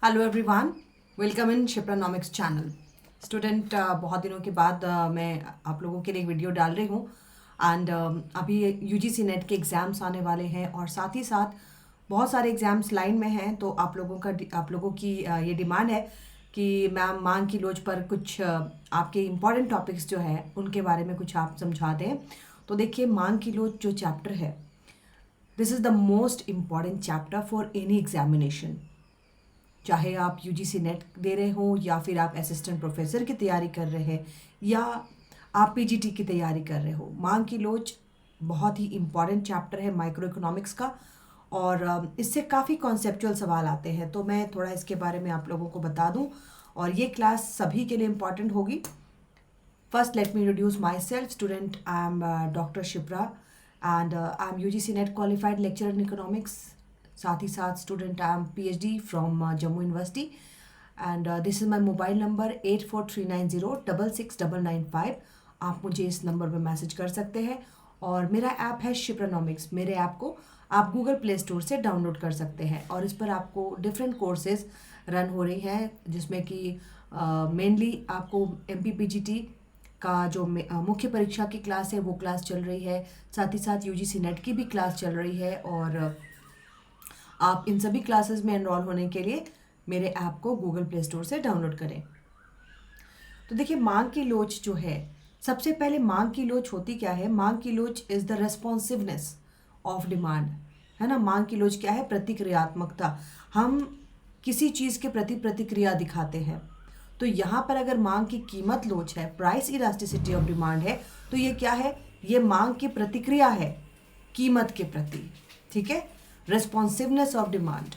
Hello everyone, welcome in Shipranomics channel. Student, बहुत दिनों के बाद मैं आप लोगों के लिए एक वीडियो डाल रही हूँ। एंड अभी यूजीसी नेट के एग्ज़ाम्स आने वाले हैं और साथ ही साथ बहुत सारे एग्ज़ाम्स लाइन में हैं। तो आप लोगों की ये डिमांड है कि मैम मांग की लोच पर कुछ आपके इम्पॉर्टेंट टॉपिक्स जो है उनके बारे में कुछ आप समझा दें। तो देखिए, मांग की लोच जो चैप्टर है, this is the most important chapter for any examination. चाहे आप यूजीसी नेट दे रहे हो या फिर आप असिस्टेंट प्रोफेसर की तैयारी कर रहे हैं या आप पीजीटी की तैयारी कर रहे हो, मांग की लोच बहुत ही इम्पॉर्टेंट चैप्टर है माइक्रो इकोनॉमिक्स का। और इससे काफ़ी कॉन्सेप्चुअल सवाल आते हैं, तो मैं थोड़ा इसके बारे में आप लोगों को बता दूं। और ये क्लास सभी के लिए इम्पॉर्टेंट होगी। First, let me introduce myself. Student, I am Dr. Shipra and I am UGC NET qualified lecturer in economics. साथ ही साथ student I am PhD from Jammu university and this is my mobile number 8439066995। आप मुझे इस number पर message कर सकते हैं। और मेरा ऐप है शिप्रानॉमिक्स। मेरे ऐप को आप गूगल प्ले स्टोर से डाउनलोड कर सकते हैं और इस पर आपको डिफरेंट कोर्सेज रन हो रही हैं, जिसमें कि मेनली आपको MPPGT का जो मुख्य परीक्षा की क्लास है वो क्लास चल रही है। साथ ही साथ यूजीसी नेट की भी क्लास चल रही है। और आप इन सभी क्लासेस में एनरोल होने के लिए मेरे ऐप को गूगल प्ले स्टोर से डाउनलोड करें। तो देखिए, मांग की लोच जो है, सबसे पहले मांग की लोच होती क्या है? मांग की लोच is the responsiveness of demand, है ना। मांग की लोच क्या है? प्रतिक्रियात्मकता। हम किसी चीज़ के प्रति प्रतिक्रिया दिखाते हैं। तो यहाँ पर अगर मांग की कीमत लोच है, प्राइस इलास्टिसिटी ऑफ डिमांड है, तो ये क्या है? ये मांग की प्रतिक्रिया है कीमत के प्रति। ठीक है, रेस्पॉन्सिवनेस ऑफ डिमांड।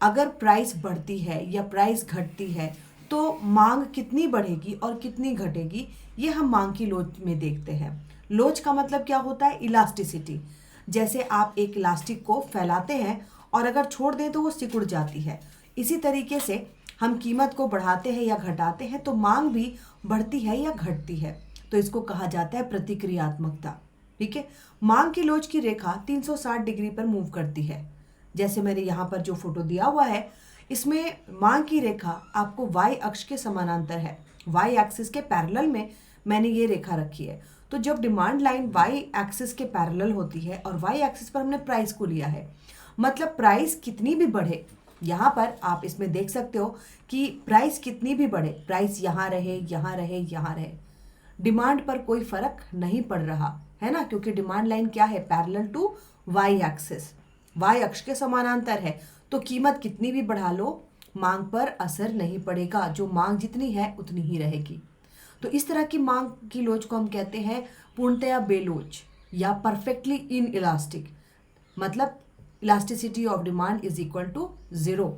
अगर प्राइस बढ़ती है या प्राइस घटती है तो मांग कितनी बढ़ेगी और कितनी घटेगी, ये हम मांग की लोच में देखते हैं। लोच का मतलब क्या होता है? इलास्टिसिटी। जैसे आप एक इलास्टिक को फैलाते हैं और अगर छोड़ दें तो वो सिकुड़ जाती है। इसी तरीके से हम कीमत को बढ़ाते हैं या घटाते हैं तो मांग भी बढ़ती है या घटती है। तो इसको कहा जाता है प्रतिक्रियात्मकता। ठीक है, मांग की लोच की रेखा 360 डिग्री पर मूव करती है। जैसे मैंने यहाँ पर जो फोटो दिया हुआ है, इसमें मांग की रेखा आपको वाई अक्ष के समानांतर है। वाई एक्सिस के पैरेलल में मैंने ये रेखा रखी है। तो जब डिमांड लाइन वाई एक्सिस के पैरेलल होती है और वाई एक्सिस पर हमने प्राइस को लिया है, मतलब प्राइस कितनी भी बढ़े, यहाँ पर आप इसमें देख सकते हो कि प्राइस कितनी भी बढ़े, प्राइस यहाँ रहे, यहाँ रहे, यहाँ रहे, डिमांड पर कोई फर्क नहीं पड़ रहा है ना, क्योंकि डिमांड लाइन क्या है? Parallel to Y axis, Y अक्ष के समानांतर है। तो कीमत कितनी भी बढ़ा लो, मांग पर असर नहीं पड़ेगा। जो मांग जितनी है उतनी ही रहेगी। तो इस तरह की मांग की लोच को हम कहते हैं पूर्णतया बेलोच या परफेक्टली इन इलास्टिक। मतलब elasticity of demand is equal to 0।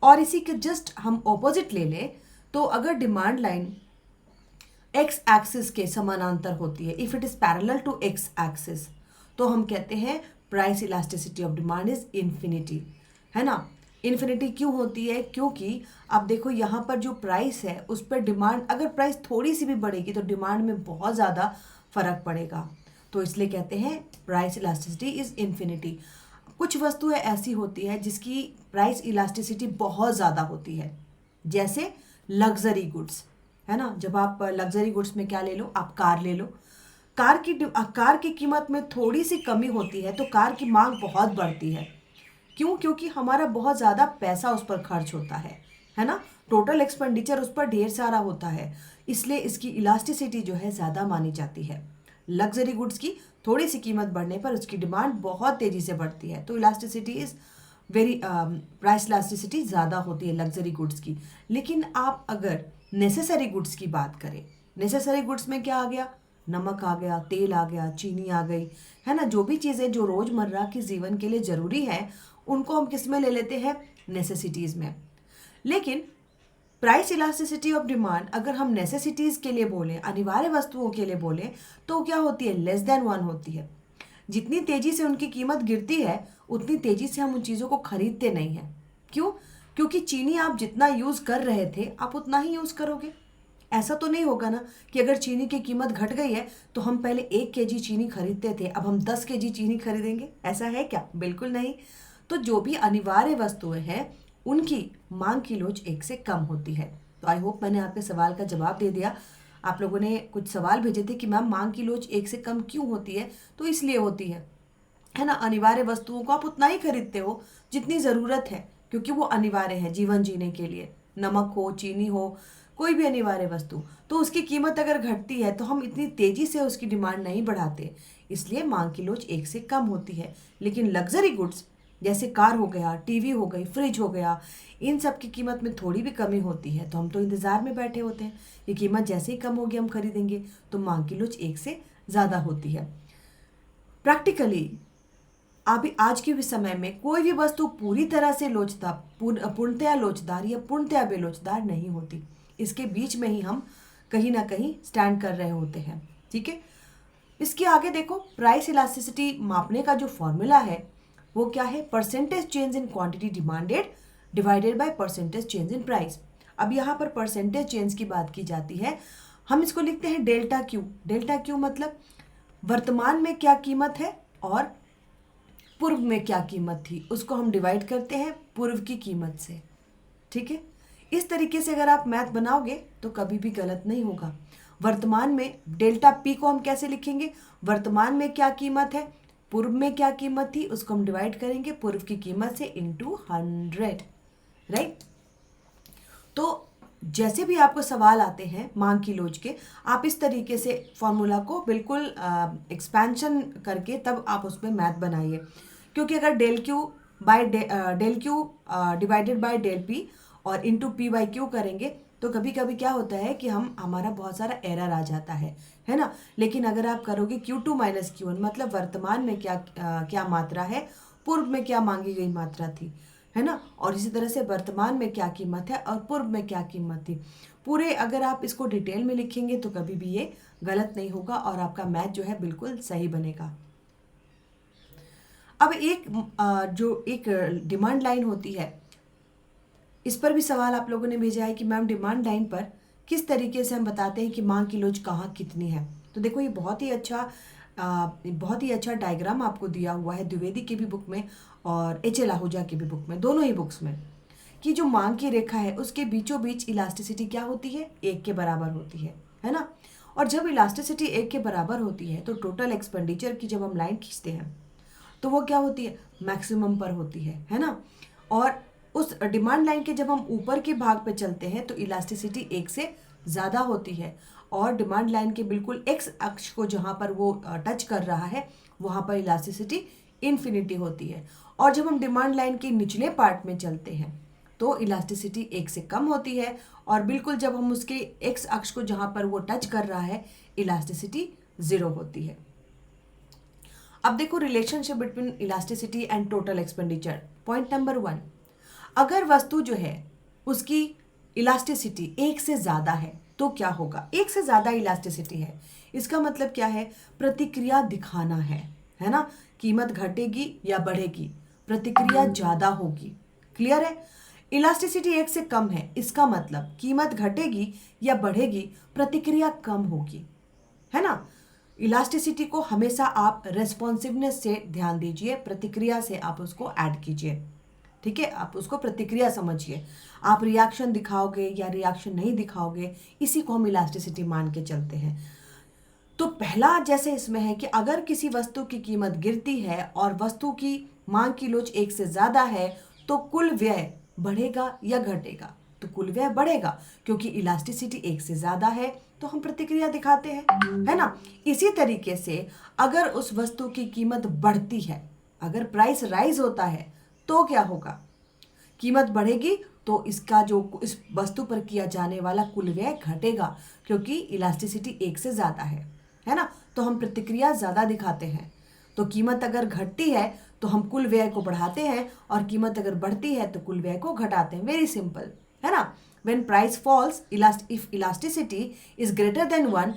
और इसी के जस्ट हम ऑपोजिट ले लें, तो अगर डिमांड लाइन एक्स एक्सिस के समानांतर होती है, if it is parallel to X axis, तो हम कहते हैं price elasticity of demand is infinity, है ना। इन्फिनिटी क्यों होती है? क्योंकि अब देखो, यहाँ पर जो प्राइस है उस पर डिमांड, अगर प्राइस थोड़ी सी भी बढ़ेगी तो डिमांड में बहुत ज़्यादा फर्क पड़ेगा। तो इसलिए कहते हैं प्राइस इलास्टिसिटी इज इन्फिनिटी। कुछ वस्तुएं ऐसी होती है जिसकी प्राइस इलास्टिसिटी बहुत ज़्यादा होती है, जैसे लग्जरी गुड्स, है ना। जब आप लग्जरी गुड्स में क्या ले लो, आप कार ले लो। कार की कीमत में थोड़ी सी कमी होती है तो कार की मांग बहुत बढ़ती है। क्यों? क्योंकि हमारा बहुत ज़्यादा पैसा उस पर खर्च होता है ना। टोटल एक्सपेंडिचर उस पर ढेर सारा होता है, इसलिए इसकी इलास्टिसिटी जो है ज़्यादा मानी जाती है। लग्जरी गुड्स की थोड़ी सी कीमत बढ़ने पर उसकी डिमांड बहुत तेज़ी से बढ़ती है। तो elasticity is very price elasticity ज़्यादा होती है लग्जरी गुड्स की। लेकिन आप अगर नेसेसरी गुड्स की बात करें, नेसेसरी गुड्स में क्या आ गया? नमक आ गया, तेल आ गया, चीनी आ गई, है ना। जो भी चीज़ें जो रोज़मर्रा के जीवन के लिए ज़रूरी है, उनको हम किस में ले लेते हैं? नेसेसिटीज़ में। लेकिन प्राइस इलास्टिसिटी ऑफ डिमांड अगर हम नेसेसिटीज़ के लिए बोलें, अनिवार्य वस्तुओं के लिए बोलें, तो क्या होती है? लेस देन 1 होती है। जितनी तेज़ी से उनकी कीमत गिरती है उतनी तेज़ी से हम उन चीज़ों को खरीदते नहीं हैं। क्यों? क्योंकि चीनी आप जितना यूज़ कर रहे थे आप उतना ही यूज़ करोगे। ऐसा तो नहीं होगा ना कि अगर चीनी की कीमत घट गई है तो हम पहले 1 केजी चीनी खरीदते थे, अब हम 10 केजी चीनी खरीदेंगे। ऐसा है क्या? बिल्कुल नहीं। तो जो भी अनिवार्य वस्तुएं हैं उनकी मांग की लोच 1 से कम होती है। तो आई होप मैंने आपके सवाल का जवाब दे दिया। आप लोगों ने कुछ सवाल भेजे थे कि मैम मांग की लोच 1 से कम क्यों होती है? तो इसलिए होती है ना, अनिवार्य वस्तुओं को आप उतना ही खरीदते हो जितनी ज़रूरत है, क्योंकि वो अनिवार्य है जीवन जीने के लिए। नमक हो, चीनी हो, कोई भी अनिवार्य वस्तु, तो उसकी कीमत अगर घटती है तो हम इतनी तेज़ी से उसकी डिमांड नहीं बढ़ाते, इसलिए मांग की लोच 1 से कम होती है। लेकिन लग्जरी गुड्स जैसे कार हो गया, टीवी हो गई, फ्रिज हो गया, इन सब की कीमत में थोड़ी भी कमी होती है तो हम तो इंतज़ार में बैठे होते हैं, ये कीमत जैसे ही कम होगी हम खरीदेंगे, तो मांग की लोच 1 से ज़्यादा होती है। प्रैक्टिकली अभी आज के भी समय में कोई भी वस्तु पूरी तरह से पूर्णतया लोचदार या पूर्णतया बेलोचदार नहीं होती। इसके बीच में ही हम कहीं ना कहीं स्टैंड कर रहे होते हैं। ठीक है, इसके आगे देखो, प्राइस इलास्टिसिटी मापने का जो फॉर्मूला है वो क्या है? Percentage change in quantity demanded divided by percentage change in price. अब यहाँ पर परसेंटेज चेंज की बात की जाती है, हम इसको लिखते हैं डेल्टा क्यू। डेल्टा क्यू मतलब वर्तमान में क्या कीमत है और पूर्व में क्या कीमत थी, उसको हम डिवाइड करते हैं पूर्व की कीमत से। ठीक है, इस तरीके से अगर आप मैथ बनाओगे तो कभी भी गलत नहीं होगा। वर्तमान में डेल्टा पी को हम कैसे लिखेंगे? वर्तमान में क्या कीमत है, पूर्व में क्या कीमत थी, उसको हम डिवाइड करेंगे पूर्व की कीमत से इंटू 100, राइट। तो जैसे भी आपको सवाल आते हैं मांग की लोच के, आप इस तरीके से फॉर्मूला को बिल्कुल एक्सपेंशन करके तब आप उसमें मैथ बनाइए, क्योंकि अगर del Q divided by del P और इंटू पी बाई क्यू करेंगे तो कभी कभी क्या होता है कि हमारा बहुत सारा एरर आ जाता है ना। लेकिन अगर आप करोगे Q2 माइनस Q1 मतलब वर्तमान में क्या मात्रा है, पूर्व में क्या मांगी गई मात्रा थी, है ना, और इसी तरह से वर्तमान में क्या कीमत है और पूर्व में क्या कीमत थी, पूरे अगर आप इसको डिटेल में लिखेंगे तो कभी भी ये गलत नहीं होगा और आपका मैथ जो है बिल्कुल सही बनेगा। अब जो एक डिमांड लाइन होती है, इस पर भी सवाल आप लोगों ने भेजा है कि मैम डिमांड लाइन पर किस तरीके से हम बताते हैं कि मांग की लोच कहाँ कितनी है। तो देखो, ये बहुत ही अच्छा डायग्राम आपको दिया हुआ है द्विवेदी की भी बुक में और एच.एल. आहूजा की भी बुक में, दोनों ही बुक्स में, कि जो मांग की रेखा है उसके बीचों बीच इलास्टिसिटी क्या होती है? 1 के बराबर होती है ना। और जब इलास्टिसिटी 1 के बराबर होती है तो टोटल एक्सपेंडिचर की जब हम लाइन खींचते हैं तो वो क्या होती है? मैक्सिमम पर होती है ना। और उस डिमांड लाइन के जब हम ऊपर के भाग पे चलते हैं तो इलास्टिसिटी 1 से ज़्यादा होती है और डिमांड लाइन के बिल्कुल एक्स अक्ष को जहाँ पर वो टच कर रहा है वहाँ पर इलास्टिसिटी इन्फिनिटी होती है। और जब हम डिमांड लाइन के निचले पार्ट में चलते हैं तो इलास्टिसिटी 1 से कम होती है और बिल्कुल जब हम उसके एक्स अक्ष को जहाँ पर वो टच कर रहा है इलास्टिसिटी 0 होती है। अब देखो, relationship between elasticity and total expenditure. Point number 1, अगर वस्तु जो है उसकी इलास्टिसिटी 1 से ज़्यादा है तो क्या होगा? 1 से ज़्यादा इलास्टिसिटी है, इसका मतलब क्या है? प्रतिक्रिया दिखाना है ना। कीमत घटेगी या बढ़ेगी, प्रतिक्रिया ज़्यादा होगी। क्लियर है? इलास्टिसिटी 1 से कम है, इसका मतलब कीमत घटेगी या बढ़ेगी, प्रतिक्रिया कम होगी, है ना। इलास्टिसिटी को हमेशा आप रेस्पॉन्सिवनेस से ध्यान दीजिए, प्रतिक्रिया से आप उसको ऐड कीजिए। ठीक है, आप उसको प्रतिक्रिया समझिए। आप रिएक्शन दिखाओगे या रिएक्शन नहीं दिखाओगे, इसी को हम इलास्टिसिटी मान के चलते हैं। तो पहला जैसे इसमें है कि अगर किसी वस्तु की कीमत गिरती है और वस्तु की मांग की लोच 1 से ज़्यादा है तो कुल व्यय बढ़ेगा या घटेगा? तो कुल व्यय बढ़ेगा, क्योंकि इलास्टिसिटी 1 से ज़्यादा है तो हम प्रतिक्रिया दिखाते हैं, है ना। इसी तरीके से अगर उस वस्तु की कीमत बढ़ती है, अगर प्राइस राइज होता है तो क्या होगा? कीमत बढ़ेगी तो इसका जो इस वस्तु पर किया जाने वाला कुल व्यय घटेगा, क्योंकि इलास्टिसिटी 1 से ज़्यादा है ना। तो हम प्रतिक्रिया ज़्यादा दिखाते हैं। तो कीमत अगर घटती है तो हम कुल व्यय को बढ़ाते हैं और कीमत अगर बढ़ती है तो कुल व्यय को घटाते हैं। वेरी सिंपल, है ना। When price falls, if elasticity is greater than 1,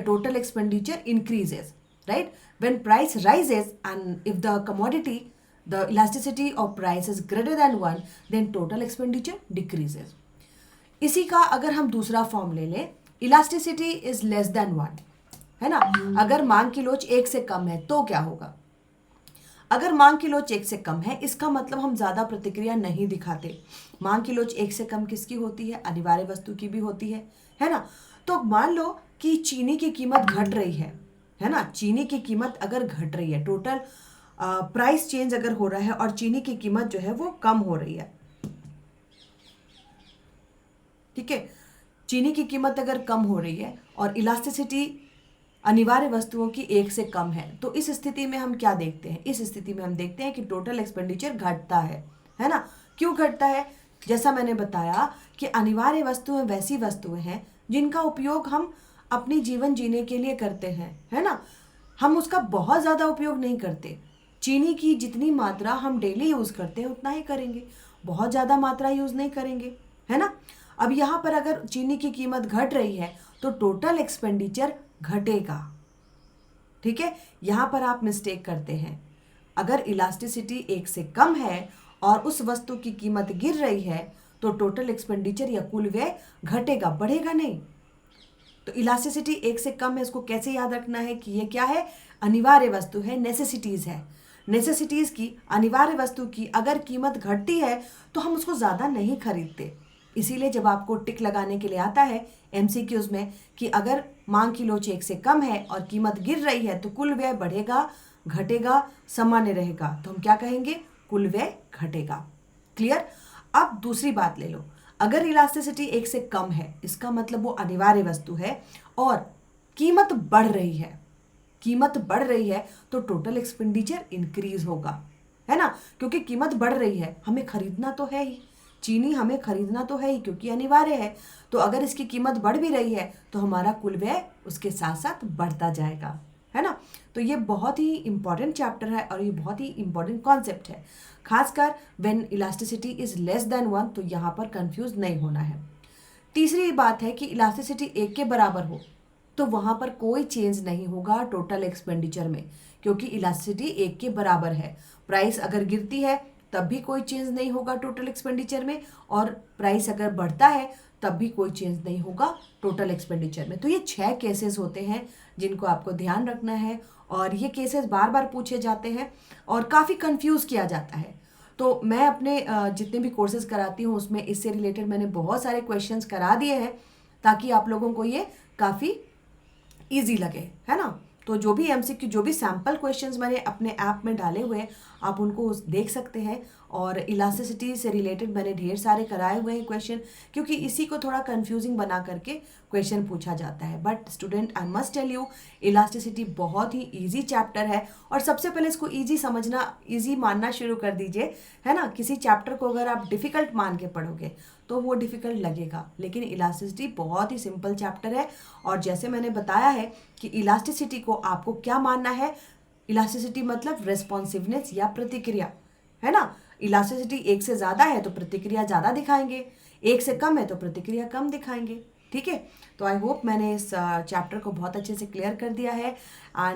total expenditure increases, right? When price rises and if the elasticity of price is greater than 1, then total expenditure decreases. इसी का अगर हम दूसरा फॉर्म ले लें, elasticity is less than 1, है ना। अगर मांग की लोच 1 से कम है तो क्या होगा? अगर मांग की लोच 1 से कम है, इसका मतलब हम ज़्यादा प्रतिक्रिया नहीं दिखाते। मांग की लोच 1 से कम किसकी होती है? अनिवार्य वस्तु की भी होती है ना। तो मान लो कि चीनी की कीमत घट रही है ना। चीनी की कीमत अगर घट रही है, टोटल प्राइस चेंज अगर हो रहा है और चीनी की कीमत जो है वो कम हो रही है, ठीक है, चीनी की कीमत अगर कम हो रही है और इलास्टिसिटी अनिवार्य वस्तुओं की 1 से कम है, तो इस स्थिति में हम क्या देखते हैं? इस स्थिति में हम देखते हैं कि टोटल एक्सपेंडिचर घटता है ना। क्यों घटता है? जैसा मैंने बताया कि अनिवार्य वस्तुएं वैसी वस्तुएं हैं जिनका उपयोग हम अपनी जीवन जीने के लिए करते हैं, है ना। हम उसका बहुत ज़्यादा उपयोग नहीं करते। चीनी की जितनी मात्रा हम डेली यूज़ करते हैं उतना ही करेंगे, बहुत ज़्यादा मात्रा यूज़ नहीं करेंगे, है ना। अब यहाँ पर अगर चीनी की कीमत घट रही है तो टोटल एक्सपेंडिचर घटेगा, ठीक है। यहाँ पर आप मिस्टेक करते हैं। अगर इलास्टिसिटी 1 से कम है और उस वस्तु की कीमत गिर रही है तो टोटल एक्सपेंडिचर या कुल व्यय घटेगा, बढ़ेगा नहीं। तो इलास्टिसिटी 1 से कम है, इसको कैसे याद रखना है कि ये क्या है? अनिवार्य वस्तु है, नेसेसिटीज है। नेसेसिटीज की, अनिवार्य वस्तु की अगर कीमत घटती है तो हम उसको ज़्यादा नहीं खरीदते। इसीलिए जब आपको टिक लगाने के लिए आता है एमसीक्यूज में कि अगर मांग की लोच 1 से कम है और कीमत गिर रही है तो कुल व्यय बढ़ेगा, घटेगा, सामान्य रहेगा, तो हम क्या कहेंगे? कुल व्यय घटेगा। क्लियर? अब दूसरी बात ले लो। अगर इलास्टिसिटी 1 से कम है, इसका मतलब वो अनिवार्य वस्तु है और कीमत बढ़ रही है, कीमत बढ़ रही है तो टोटल एक्सपेंडिचर इंक्रीज होगा, है ना। क्योंकि कीमत बढ़ रही है, हमें खरीदना तो है ही, चीनी हमें खरीदना तो है ही क्योंकि अनिवार्य है। तो अगर इसकी कीमत बढ़ भी रही है तो हमारा कुल व्यय उसके साथ साथ बढ़ता जाएगा, है ना। तो ये बहुत ही इंपॉर्टेंट चैप्टर है और ये बहुत ही इंपॉर्टेंट कॉन्सेप्ट है, खासकर when elasticity is less than 1, तो यहाँ पर कंफ्यूज नहीं होना है। तीसरी बात है कि इलास्टिसिटी 1 के बराबर हो तो वहाँ पर कोई चेंज नहीं होगा टोटल एक्सपेंडिचर में, क्योंकि इलास्टिसिटी 1 के बराबर है। प्राइस अगर गिरती है तब भी कोई चेंज नहीं होगा टोटल एक्सपेंडिचर में, और प्राइस अगर बढ़ता है तब भी कोई चेंज नहीं होगा टोटल एक्सपेंडिचर में। तो ये 6 केसेस होते हैं जिनको आपको ध्यान रखना है, और ये केसेस बार बार पूछे जाते हैं और काफ़ी कंफ्यूज किया जाता है। तो मैं अपने जितने भी कोर्सेज कराती हूँ उसमें इससे रिलेटेड मैंने बहुत सारे क्वेश्चंस करा दिए हैं ताकि आप लोगों को ये काफ़ी ईजी लगे, है ना। तो जो भी एमसीक्यू, जो भी सैम्पल क्वेश्चंस मैंने अपने ऐप में डाले हुए हैं आप उनको देख सकते हैं, और इलास्टिसिटी से रिलेटेड मैंने ढेर सारे कराए हुए हैं क्वेश्चन, क्योंकि इसी को थोड़ा कंफ्यूजिंग बना करके क्वेश्चन पूछा जाता है। But student, I must tell you, elasticity बहुत ही ईजी चैप्टर है, और सबसे पहले इसको ईजी समझना, ईजी मानना शुरू कर दीजिए, है ना। किसी चैप्टर को अगर आप डिफ़िकल्ट मान के पढ़ोगे तो वो डिफ़िकल्ट लगेगा, लेकिन इलास्टिसिटी बहुत ही सिंपल चैप्टर है। और जैसे मैंने बताया है कि इलास्टिसिटी को आपको क्या मानना है, इलास्टिसिटी मतलब रेस्पॉन्सिवनेस या प्रतिक्रिया, है ना। इलास्टिसिटी 1 से ज़्यादा है तो प्रतिक्रिया ज़्यादा दिखाएंगे, 1 से कम है तो प्रतिक्रिया कम दिखाएंगे, ठीक है। तो आई होप मैंने इस चैप्टर को बहुत अच्छे से क्लियर कर दिया है, एंड